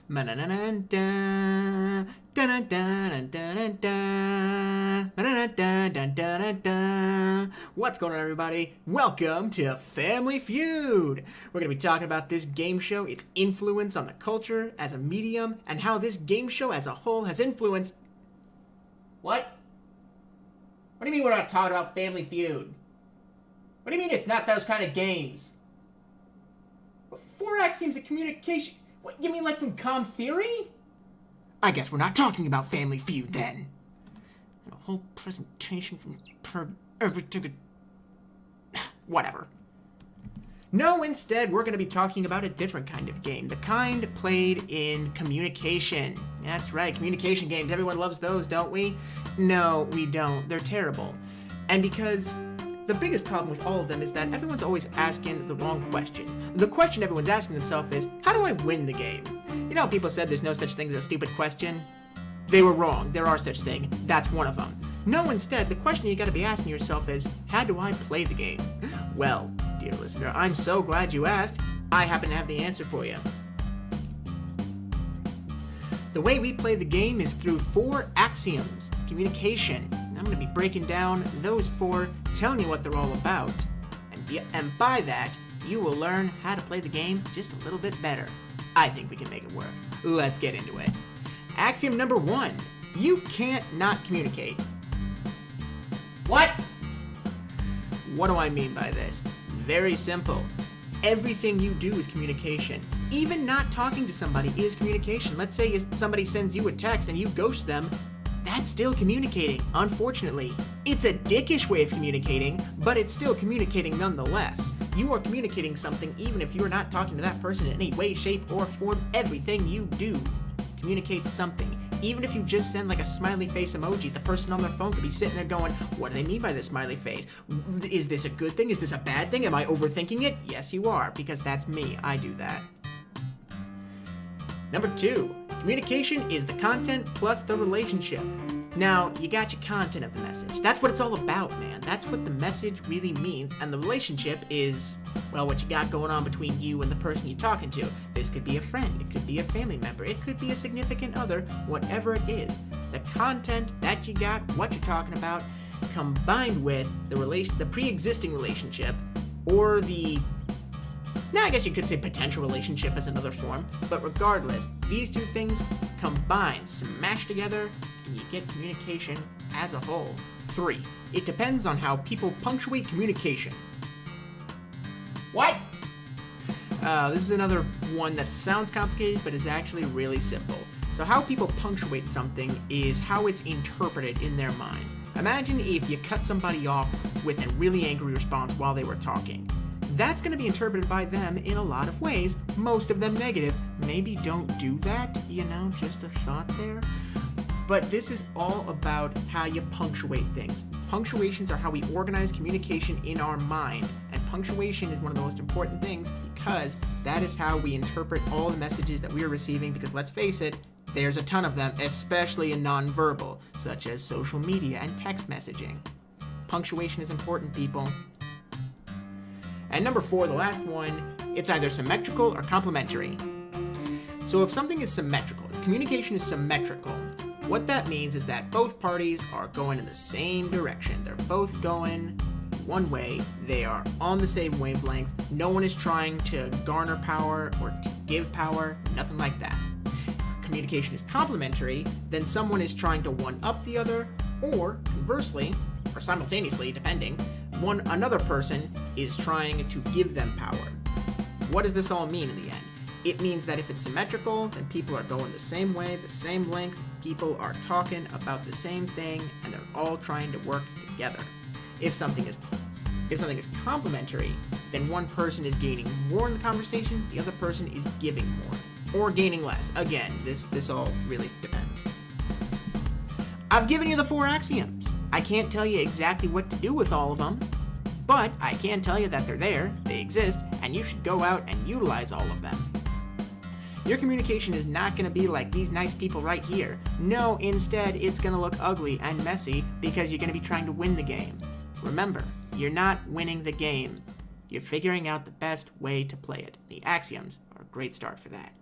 What's going on, everybody? Welcome to Family Feud. We're going to be talking about this game show, its influence on the culture as a medium, and how this game show as a whole has influenced... What? What do you mean we're not talking about Family Feud? What do you mean it's not those kind of games? Four axioms of communication... What, you mean like from Com Theory? I guess we're not talking about Family Feud then. A whole presentation from everything... Whatever. No, instead, we're going to be talking about a different kind of game. The kind played in communication. That's right, communication games. Everyone loves those, don't we? No, we don't. They're terrible. And because... the biggest problem with all of them is that everyone's always asking the wrong question. The question everyone's asking themselves is, how do I win the game? You know how people said there's no such thing as a stupid question? They were wrong. There are such things. That's one of them. No, instead, the question you gotta be asking yourself is, how do I play the game? Well, dear listener, I'm so glad you asked. I happen to have the answer for you. The way we play the game is through 4 axioms of communication. And I'm going to be breaking down those 4, telling you what they're all about. And by that, you will learn how to play the game just a little bit better. I think we can make it work. Let's get into it. Axiom number 1. You can't not communicate. What? What do I mean by this? Very simple. Everything you do is communication. Even not talking to somebody is communication. Let's say somebody sends you a text and you ghost them. That's still communicating, unfortunately. It's a dickish way of communicating, but it's still communicating nonetheless. You are communicating something even if you're not talking to that person in any way, shape, or form. Everything you do communicates something. Even if you just send like a smiley face emoji, the person on their phone could be sitting there going, what do they mean by this smiley face? Is this a good thing? Is this a bad thing? Am I overthinking it? Yes, you are, because that's me. I do that. Number 2, communication is the content plus the relationship. Now, you got your content of the message. That's what it's all about, man. That's what the message really means. And the relationship is, well, what you got going on between you and the person you're talking to. This could be a friend. It could be a family member. It could be a significant other. Whatever it is. The content that you got, what you're talking about, combined with the pre-existing relationship, or the... Now, I guess you could say potential relationship as another form, but regardless, these 2 things combined, smashed together, and you get communication as a whole. 3, it depends on how people punctuate communication. What? This is another one that sounds complicated, but is actually really simple. So how people punctuate something is how it's interpreted in their mind. Imagine if you cut somebody off with a really angry response while they were talking. That's going to be interpreted by them in a lot of ways, most of them negative. Maybe don't do that, just a thought there. But this is all about how you punctuate things. Punctuations are how we organize communication in our mind, and punctuation is one of the most important things because that is how we interpret all the messages that we are receiving, because let's face it, there's a ton of them, especially in nonverbal, such as social media and text messaging. Punctuation is important, people. And number 4, the last one, it's either symmetrical or complementary. So if something is symmetrical, if communication is symmetrical, what that means is that both parties are going in the same direction. They're both going one way. They are on the same wavelength. No one is trying to garner power or to give power, nothing like that. Communication is complementary, then someone is trying to one-up the other, or conversely, or simultaneously, depending, another person is trying to give them power. What does this all mean in the end? It means that if it's symmetrical, then people are going the same way, the same length, people are talking about the same thing, and they're all trying to work together. If something is complementary, then one person is gaining more in the conversation, the other person is giving more, or gaining less. Again, this all really depends. I've given you the 4 axioms. I can't tell you exactly what to do with all of them, but I can tell you that they're there, they exist, and you should go out and utilize all of them. Your communication is not going to be like these nice people right here. No, instead, it's going to look ugly and messy because you're going to be trying to win the game. Remember, you're not winning the game. You're figuring out the best way to play it. The axioms are a great start for that.